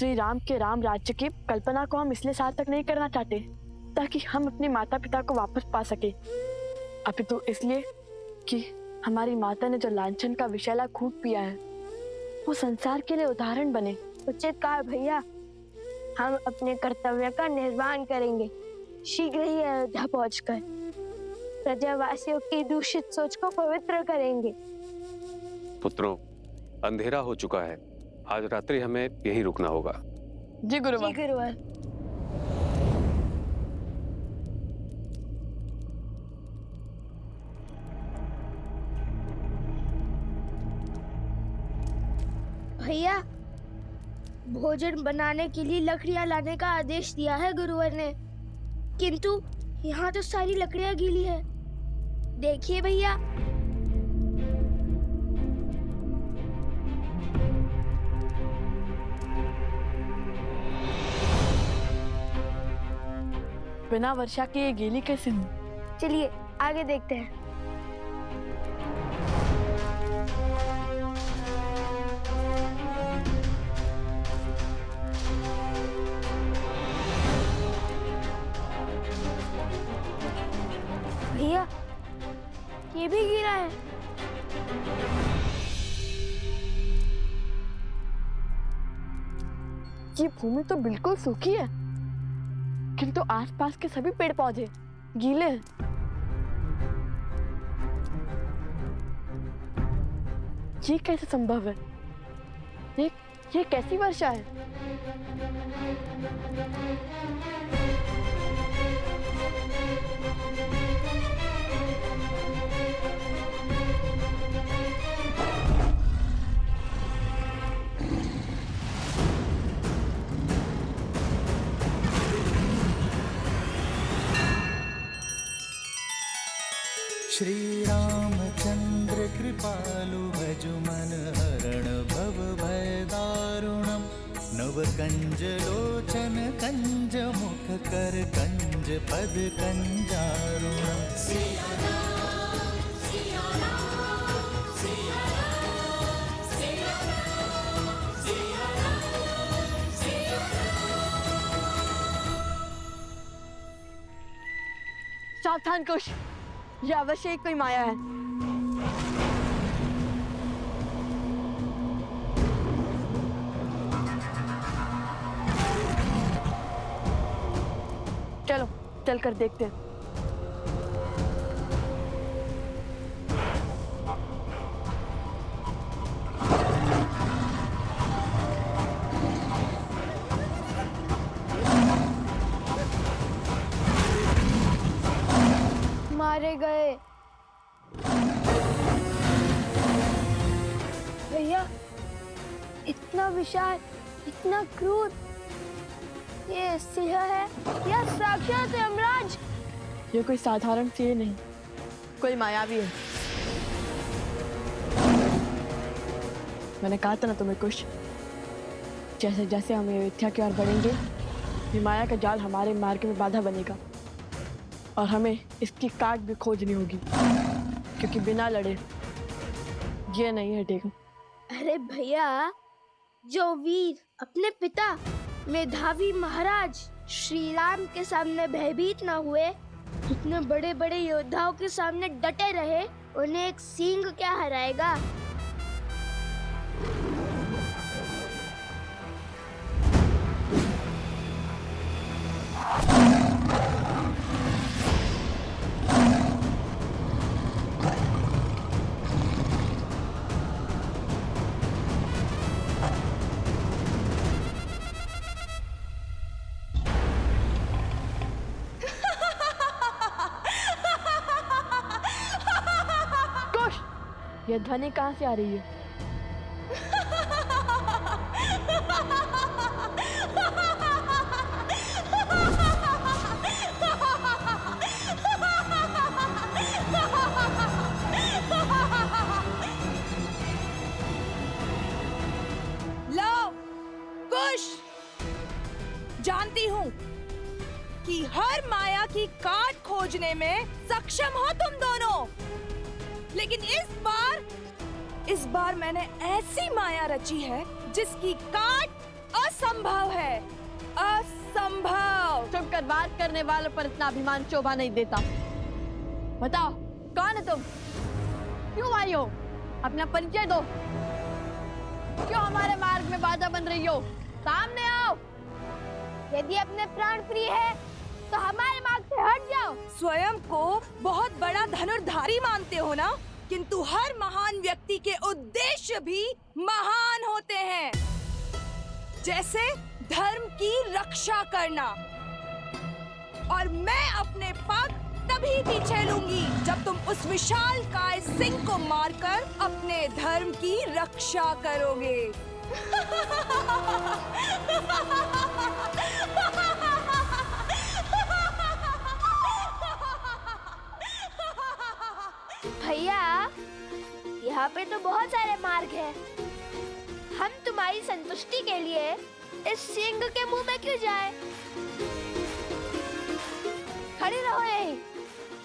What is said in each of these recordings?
श्री राम के राम राज्य की कल्पना को हम इसलिए सार्थक नहीं करना चाहते ताकि हम अपने माता पिता को वापस पा सके, अपितु इसलिए कि हमारी माता ने जो लांछन का विषैला खून पिया है वो संसार के लिए उदाहरण बने। उचित कहा भैया, हम अपने कर्तव्य का निर्वहन करेंगे। शीघ्र ही अयोध्या पहुंचकर प्रजावासियों की दूषित सोच को पवित्र करेंगे। पुत्रों, अंधेरा हो चुका है, आज रात्रि हमें यहीं रुकना होगा। जी गुरुवर। जी गुरुवर। भैया, भोजन बनाने के लिए लकड़ियां लाने का आदेश दिया है गुरुवर ने, किंतु यहाँ तो सारी लकड़ियां गीली है। देखिए भैया। बिना वर्षा के ये गीली कैसे हुई? चलिए आगे देखते हैं। भैया, ये भी गिरा है। ये भूमि तो बिल्कुल सूखी है, किंतु आसपास के सभी पेड़ पौधे गीले हैं। ये कैसे संभव है? ये कैसी वर्षा है? श्री रामचंद्र कृपालु भजु मन हरण भव भय दारुणम। नव कंज लोचन कंज मुख कर कंज पद कंजारुणम। सावधान कुश, ये अवश्य ही कोई माया है। चलो चलकर देखते हैं। मारे गए। भैया, इतना विशाल, इतना क्रूर, ये सिंह है या साक्षात यमराज? ये कोई साधारण सिंह नहीं, कोई मायावी है। मैंने कहा था ना तुम्हें कुछ, जैसे जैसे हम अयोध्या की ओर बढ़ेंगे ये माया का जाल हमारे मार्ग में बाधा बनेगा और हमें इसकी काट भी खोजनी होगी, क्योंकि बिना लड़े ये नहीं हटेगा। अरे भैया, जो वीर अपने पिता मेधावी महाराज श्री राम के सामने भयभीत न हुए, इतने बड़े बड़े योद्धाओं के सामने डटे रहे, उन्हें एक सिंह क्या हराएगा? यह ध्वनि कहाँ से आ रही है? लो, कुश, जानती हूँ कि हर माया की काट खोजने में सक्षम हो तुम दोनों, लेकिन इस बार मैंने ऐसी माया रची है जिसकी काट असंभव है, असंभव। चुप कर, बात करने वालों पर इतना अभिमान शोभा नहीं देता। बताओ कौन है तुम, क्यों आई हो, अपना परिचय दो, क्यों हमारे मार्ग में बाधा बन रही हो, सामने आओ। यदि अपने प्राण प्रिय है तो हमारे मार्ग से हट जाओ। स्वयं को बहुत बड़ा धनुर्धारी मानते हो ना, किंतु हर महान व्यक्ति के उद्देश्य भी महान होते हैं, जैसे धर्म की रक्षा करना। और मैं अपने पग तभी पीछे लूंगी जब तुम उस विशालकाय सिंह को मारकर अपने धर्म की रक्षा करोगे। भैया, यहाँ पे तो बहुत सारे मार्ग हैं। हम तुम्हारी संतुष्टि के लिए इस सिंह के मुंह में क्यों जाएं? खड़े रहो यहीं।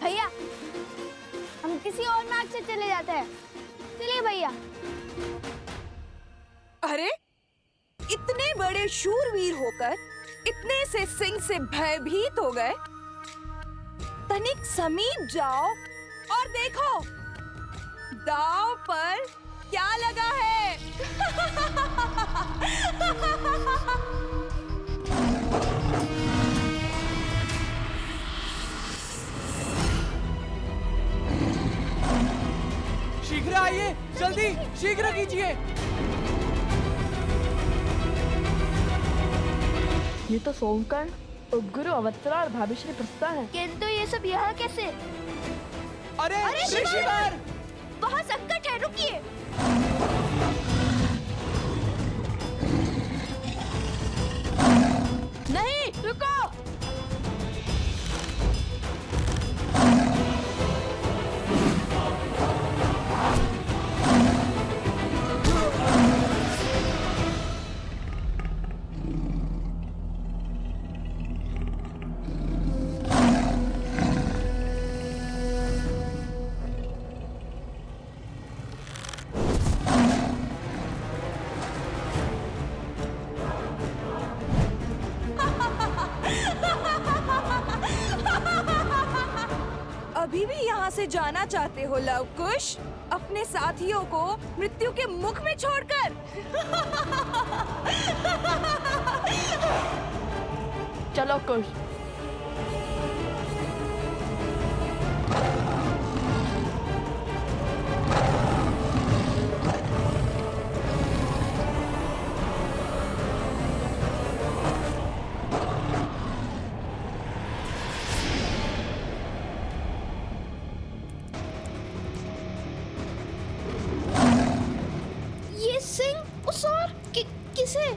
भैया, हम किसी और मार्ग से चले जाते हैं। चलिए भैया। अरे, इतने बड़े शूरवीर होकर इतने से सिंह से भयभीत हो गए। तनिक समीप जाओ और देखो दांव पर क्या लगा है। शीघ्र आइए, जल्दी शीघ्र कीजिए। ये तो सोमकर्ण, उपगुरु अवत्सला और भाभीश्री प्रस्ता है। किंतु ये सब यहाँ कैसे? अरे ऋषिवर! बहुत संकट है, रुकिए। नहीं, रुको। अभी भी यहाँ से जाना चाहते हो लवकुश, अपने साथियों को मृत्यु के मुख में छोड़कर? चलो कुश। ये सिंह उस और किसे?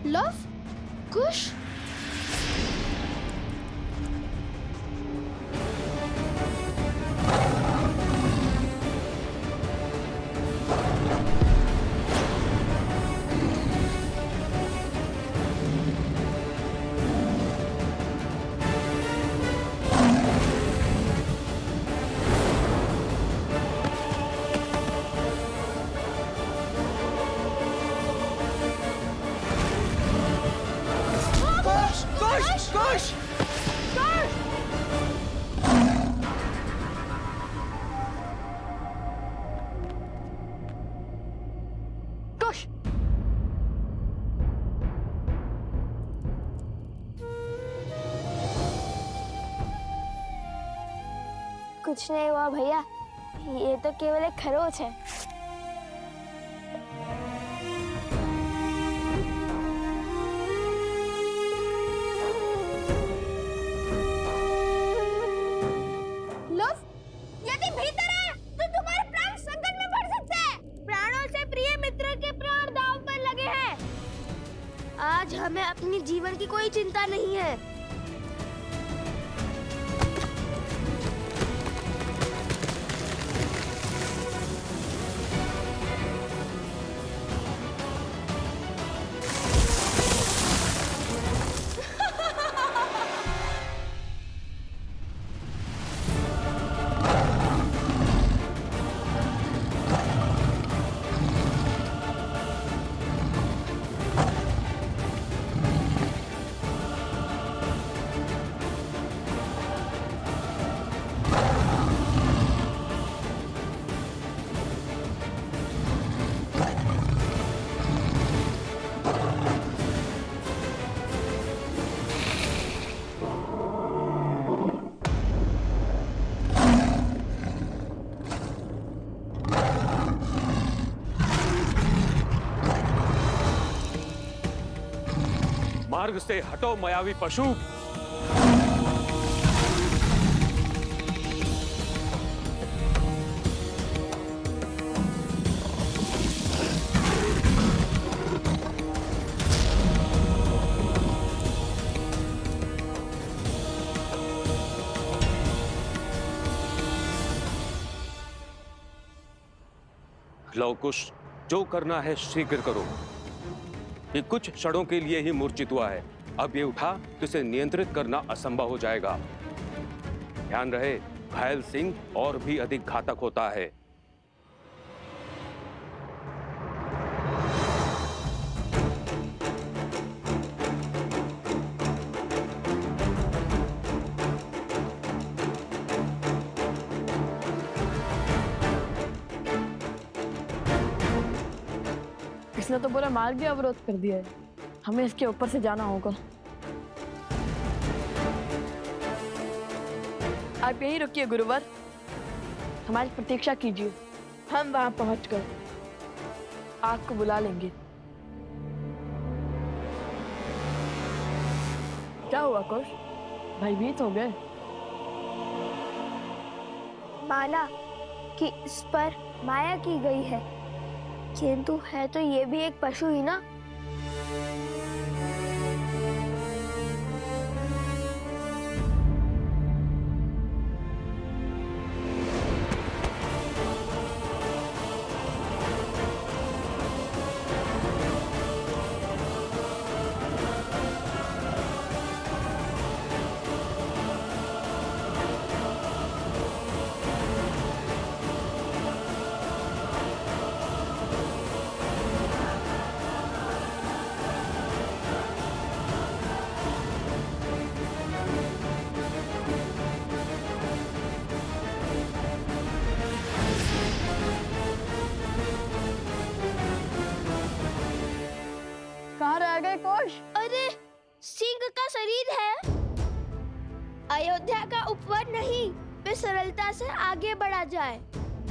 लव कुश? कुश! कुश! कुछ नहीं हुआ भैया, ये तो केवल एक खरोच है। यदि भीतर है तो तुम्हारे प्राण संकट में पड़ सकते हैं। प्राणों से प्रिय मित्र के प्राण दांव पर लगे हैं। आज हमें अपनी जीवन की कोई चिंता नहीं है। मार्ग से हटो मायावी पशु। लव कुश, जो करना है शीघ्र करो। ये कुछ क्षणों के लिए ही मूर्छित हुआ है, अब ये उठा तो इसे नियंत्रित करना असंभव हो जाएगा। ध्यान रहे, घायल सिंह और भी अधिक घातक होता है। इसने तो पूरा मार्ग भी अवरोध कर दिया है, हमें इसके ऊपर से जाना होगा। आप यहीं रुकिए गुरुवर, हमारी प्रतीक्षा कीजिए, हम वहां पहुंचकर आपको बुला लेंगे। क्या हुआ कुश, भयभीत हो गए? माना कि इस पर माया की गई है, किंतु है तो ये भी एक पशु ही ना। कहाँ रह गए कुश? अरे सिंह का शरीर है, अयोध्या का उपवन नहीं, वे सरलता से आगे बढ़ा जाए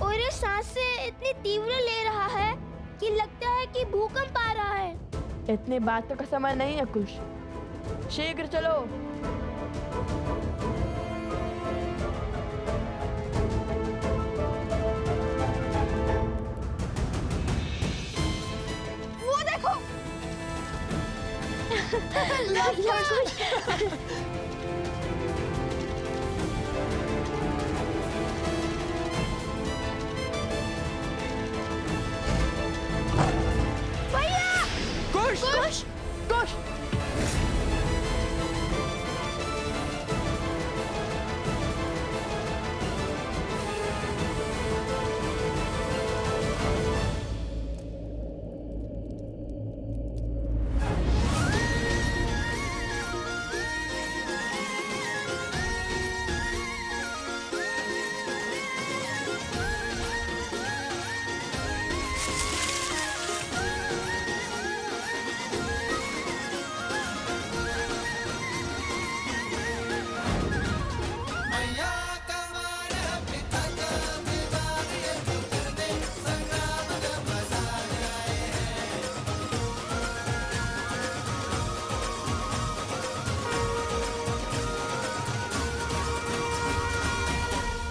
और ये सांसें इतनी तीव्र ले रहा है कि लगता है कि भूकंप आ रहा है। इतनी बातों का समय नहीं है कुश, शीघ्र चलो। वो देखो भैया, कुश कुश कुश,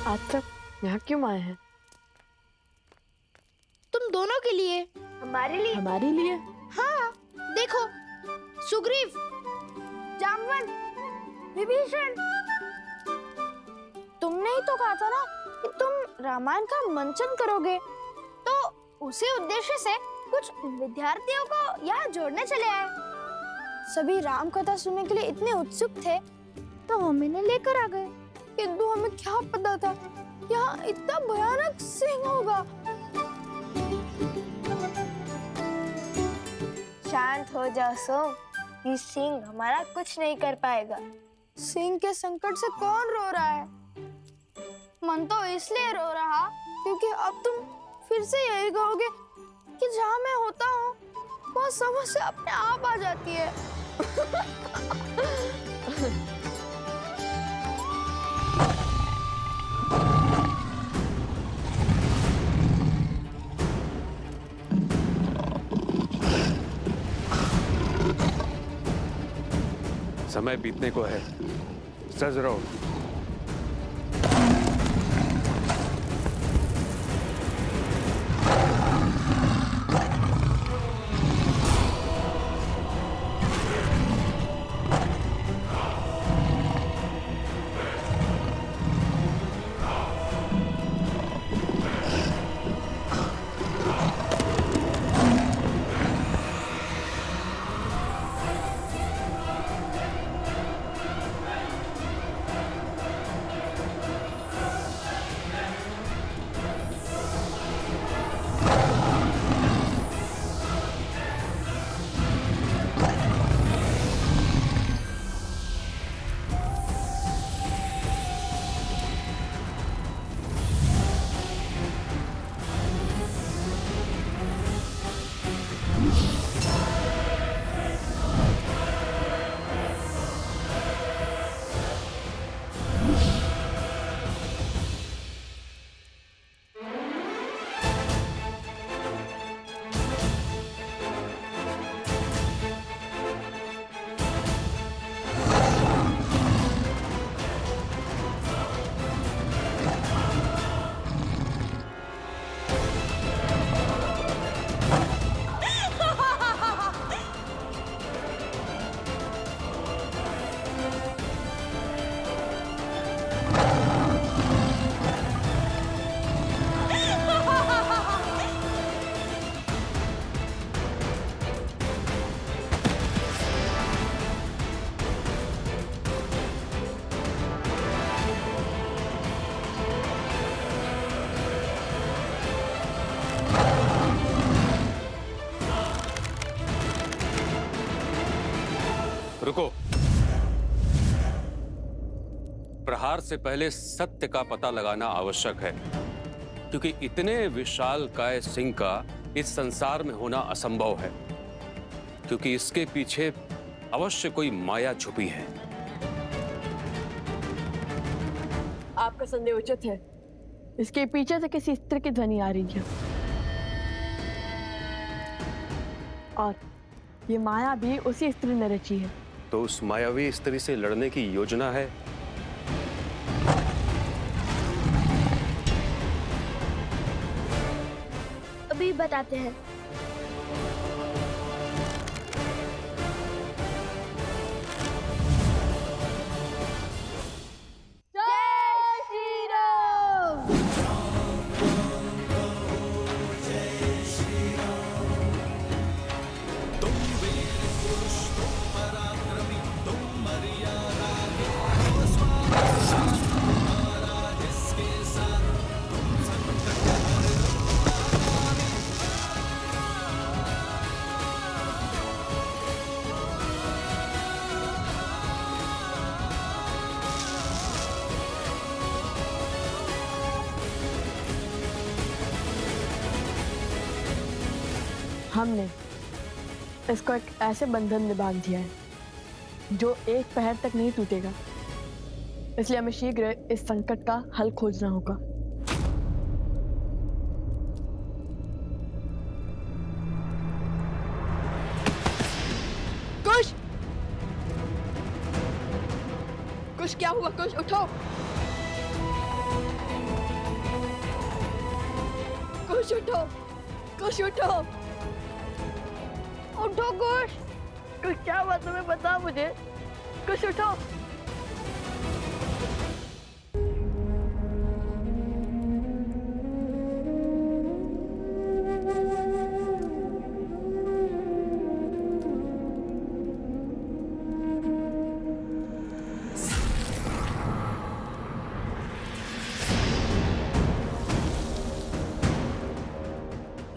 आप सब यहाँ क्यों आए हैं? तुम दोनों के लिए, हमारे लिए। हमारे लिए? हाँ, देखो, सुग्रीव, जामवन, विभीषण, तुमने ही तो कहा था ना कि तुम रामायण का मंचन करोगे, तो उसी उद्देश्य से कुछ विद्यार्थियों को यहाँ जोड़ने चले आए। सभी राम कथा सुनने के लिए इतने उत्सुक थे, तो हम इन्हें लेकर आ गए, किंतु हमें क्या पता था यहाँ इतना भयानक सिंह होगा। शांत हो जाओ सोम, ये सिंह हमारा कुछ नहीं कर पाएगा। सिंह के संकट से कौन रो रहा है? मन तो इसलिए रो रहा क्योंकि अब तुम फिर से यही कहोगे कि जहाँ मैं होता हूँ वो समस्या अपने आप आ जाती है। समय बीतने को है। सज रहो। रुको। प्रहार से पहले सत्य का पता लगाना आवश्यक है, क्योंकि इतने विशालकाय सिंह का इस संसार में होना असंभव है, क्योंकि इसके पीछे अवश्य कोई माया छुपी है। आपका संदेह उचित है। इसके पीछे से किसी स्त्री की ध्वनि आ रही है, और ये माया भी उसी स्त्री ने रची है। तो उस मायावी स्त्री से लड़ने की योजना है। अभी बताते हैं। जय श्री राम। हमने इसको एक ऐसे बंधन में बांध दिया है जो एक पहर तक नहीं टूटेगा, इसलिए हमें शीघ्र इस संकट का हल खोजना होगा। कुश! कुश, क्या हुआ? कुश, उठो! कुश, उठो! कुश, उठो! उठो कुश! कुश, क्या हुआ तुम्हें? बता मुझे। कुश, उठो!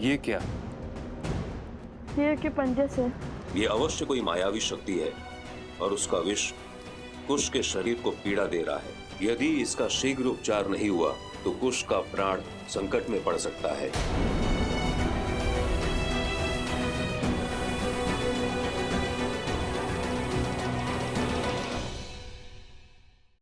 ये क्या? शेर के पंजे से। ये अवश्य कोई मायावी शक्ति है और उसका विष कुश के शरीर को पीड़ा दे रहा है। यदि इसका शीघ्र उपचार नहीं हुआ तो कुश का प्राण संकट में पड़ सकता है।